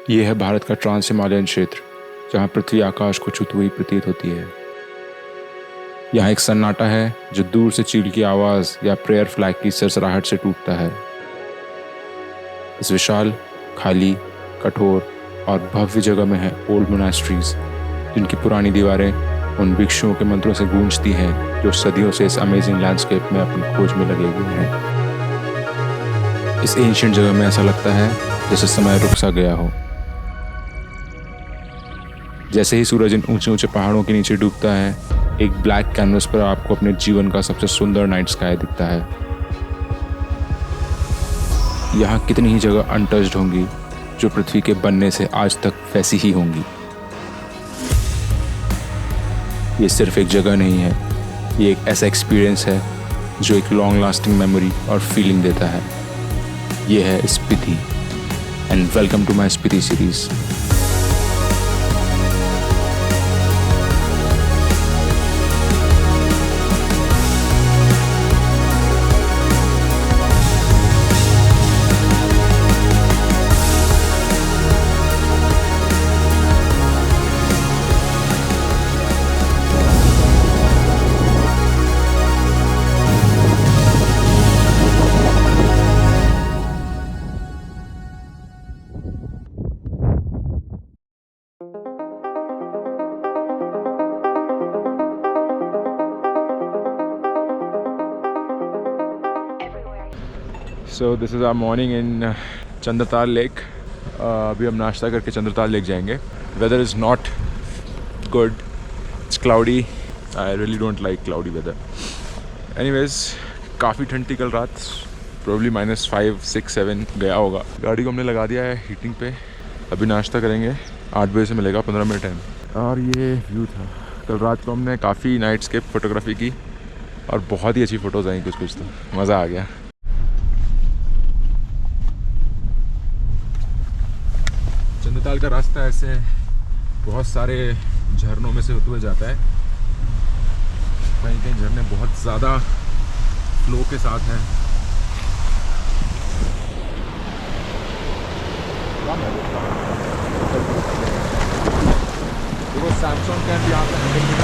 ये है भारत का ट्रांस हिमालयन क्षेत्र, जहाँ पृथ्वी आकाश को छूती हुई प्रतीत होती है। यहाँ एक सन्नाटा है जो दूर से चील की आवाज़ या प्रेयर फ्लैग की सरसराहट से टूटता है। इस विशाल, खाली, कठोर और भव्य जगह में है ओल्ड मोनास्ट्रीज, जिनकी पुरानी दीवारें उन भिक्षुओं के मंत्रों से गूंजती हैं जो सदियों से इस अमेजिंग लैंडस्केप में अपनी खोज में लगे हुए हैं। इस एंशिएंट जगह में ऐसा लगता है जैसे समय रुक सा गया हो। जैसे ही सूरज इन ऊंचे ऊंचे पहाड़ों के नीचे डूबता है, एक ब्लैक कैनवस पर आपको अपने जीवन का सबसे सुंदर नाइट स्काई दिखता है। यहाँ कितनी ही जगह अनटच्ड होंगी जो पृथ्वी के बनने से आज तक वैसी ही होंगी। ये सिर्फ एक जगह नहीं है, ये एक ऐसा एक्सपीरियंस है जो एक लॉन्ग लास्टिंग मेमोरी और फीलिंग देता है। ये है Spiti, and welcome to my Spiti series. So this is our morning in Chandratal lake. अभी हम नाश्ता करके चंद्रताल लेक जाएंगे। Weather is not good. It's cloudy. I really don't like cloudy weather. Anyways, काफ़ी ठंड थी कल रात। Probably -5, 6, 7 गया होगा। गाड़ी को हमने लगा दिया है हीटिंग पे। अभी नाश्ता करेंगे। 8 बजे से मिलेगा 15 मिनट टाइम। और ये व्यू था। कल रात को हमने काफ़ी नाइटस्केप फोटोग्राफी की और बहुत ही अच्छी फ़ोटोज़ आई कुछ तो मज़ा आ गया। चंद्रताल का रास्ता ऐसे बहुत सारे झरनों में से होते हुए जाता है। कहीं कहीं झरने बहुत ज़्यादा फ्लो के साथ हैं। देखो सैमसंग कैन भी यहाँ पे हैंडल नहीं।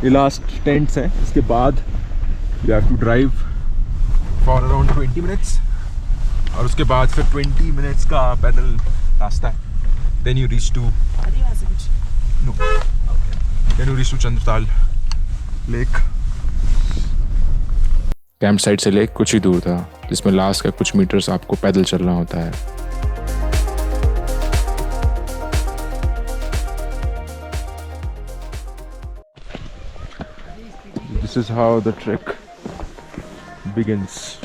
ये लास्ट टेंट्स हैं। इसके बाद you have to drive for around 20 minutes और उसके बाद फिर 20 मिनट्स का पैदल रास्ता है। Then you reach to Chandratal lake. Camp site से लेक कुछ ही दूर था, जिसमें लास्ट का कुछ मीटर्स आपको पैदल चलना होता है। This is how the trek begins.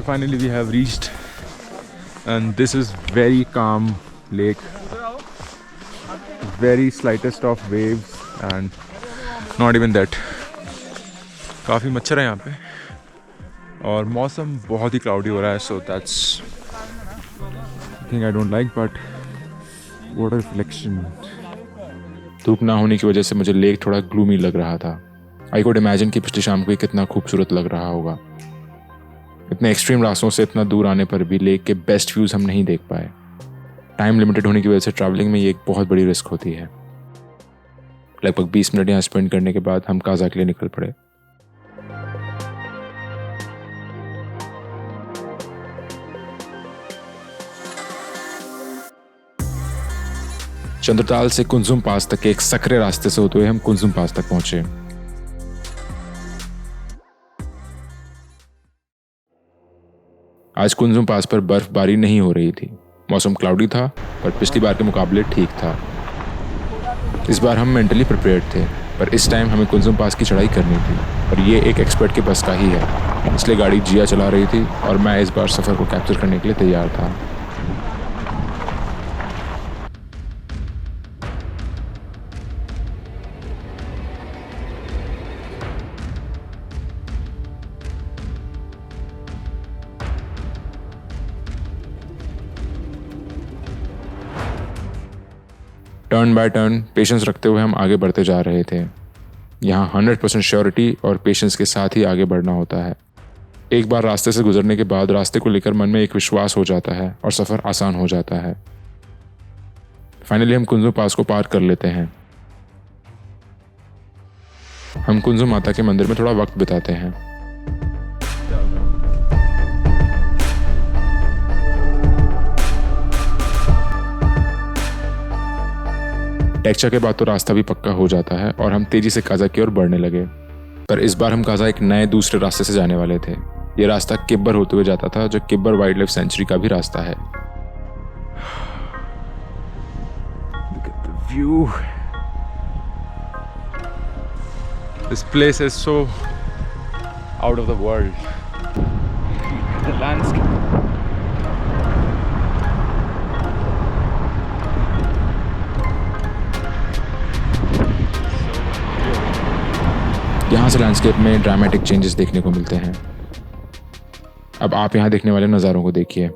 Finally we have reached, and this is very calm lake, very slightest of waves and not even that. काफ़ी मच्छर है यहाँ पे और मौसम बहुत ही क्लाउडी हो रहा है, so that's thing I don't like, but what a reflection. धूप ना होने की वजह से मुझे लेक थोड़ा ग्लूमी लग रहा था। I could imagine कि पिछली शाम को ये कितना खूबसूरत लग रहा होगा। इतने एक्सट्रीम रास्तों से इतना दूर आने पर भी लेक के बेस्ट व्यूज़ हम नहीं देख पाए। टाइम लिमिटेड होने की वजह से ट्रैवलिंग में ये एक बहुत बड़ी रिस्क होती है। लगभग 20 मिनट यहाँ स्पेंड करने के बाद हम काजा के लिए निकल पड़े। चंद्रताल से कुंजुम पास तक के एक सकरे रास्ते से होते हुए हम कुंजुम पास तक पहुंचे। आज कुंजुम पास पर बर्फबारी नहीं हो रही थी। मौसम क्लाउडी था पर पिछली बार के मुकाबले ठीक था। इस बार हम मेंटली प्रिपेयर्ड थे, पर इस टाइम हमें कुंजुम पास की चढ़ाई करनी थी और ये एक एक्सपर्ट के बस का ही है, इसलिए गाड़ी जिया चला रही थी और मैं इस बार सफ़र को कैप्चर करने के लिए तैयार था। टर्न बाय टर्न पेशेंस रखते हुए हम आगे बढ़ते जा रहे थे। यहाँ 100% श्योरिटी और पेशेंस के साथ ही आगे बढ़ना होता है। एक बार रास्ते से गुजरने के बाद रास्ते को लेकर मन में एक विश्वास हो जाता है और सफ़र आसान हो जाता है। फाइनली हम कुंजुम पास को पार कर लेते हैं। हम कुंजुम माता के मंदिर में थोड़ा वक्त बिताते हैं। टेक्चा के बाद तो रास्ता भी पक्का हो जाता है और हम तेजी से काजा की ओर बढ़ने लगे। पर इस बार हम काजा एक नए दूसरे रास्ते से जाने वाले थे। ये रास्ता किब्बर होते हुए जाता था, जो किब्बर वाइल्ड लाइफ सेंचुरी का भी रास्ता है। Look at the view. This place is so out of the world. The landscape. यहाँ से लैंडस्केप में ड्रामेटिक चेंजेस देखने को मिलते हैं। अब आप यहाँ देखने वाले नज़ारों को देखिए।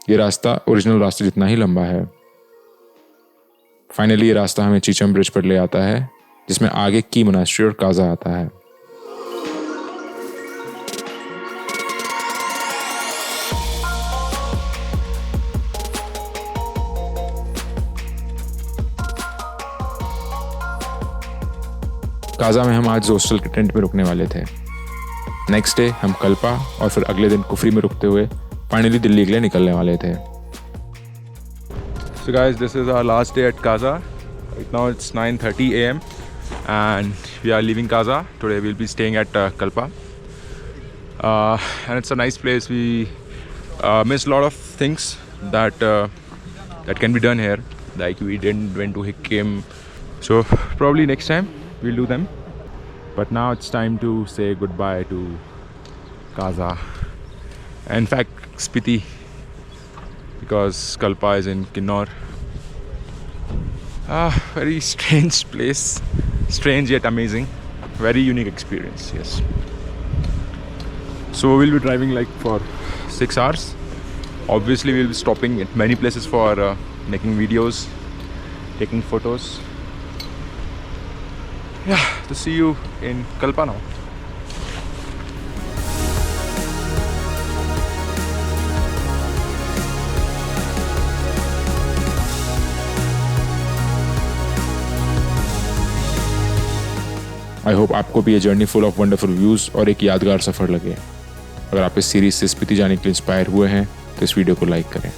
ये रास्ता ओरिजिनल रास्ते जितना ही लंबा है। फाइनली ये रास्ता हमें चीचम ब्रिज पर ले आता है, जिसमें आगे की मोनास्ट्री और काजा आता है। काजा में हम आज हॉस्टल के टेंट में रुकने वाले थे। नेक्स्ट डे हम कल्पा और फिर अगले दिन कुफरी में रुकते हुए फाइनली दिल्ली के लिए निकलने वाले थे। So guys, this is our last day at Kaza. Right now it's 9:30 a.m. and we are leaving Kaza. Today we'll be staying at Kalpa. And it's a nice place. We missed a lot of things that can be done here. Like we didn't went to Hikkim. So probably next time we'll do them. But now it's time to say goodbye to Kaza. In fact, Spiti, because Kalpa is in Kinnaur. Very strange place, strange yet amazing, very unique experience. Yes. So we'll be driving like for 6 hours. Obviously we'll be stopping at many places for making videos, taking photos. Yeah, to see you in Kalpa now. I hope आपको भी ये journey full of wonderful views और एक यादगार सफ़र लगे। अगर आप इस सीरीज़ से स्पीति जाने के लिए इंस्पायर हुए हैं तो इस वीडियो को लाइक करें।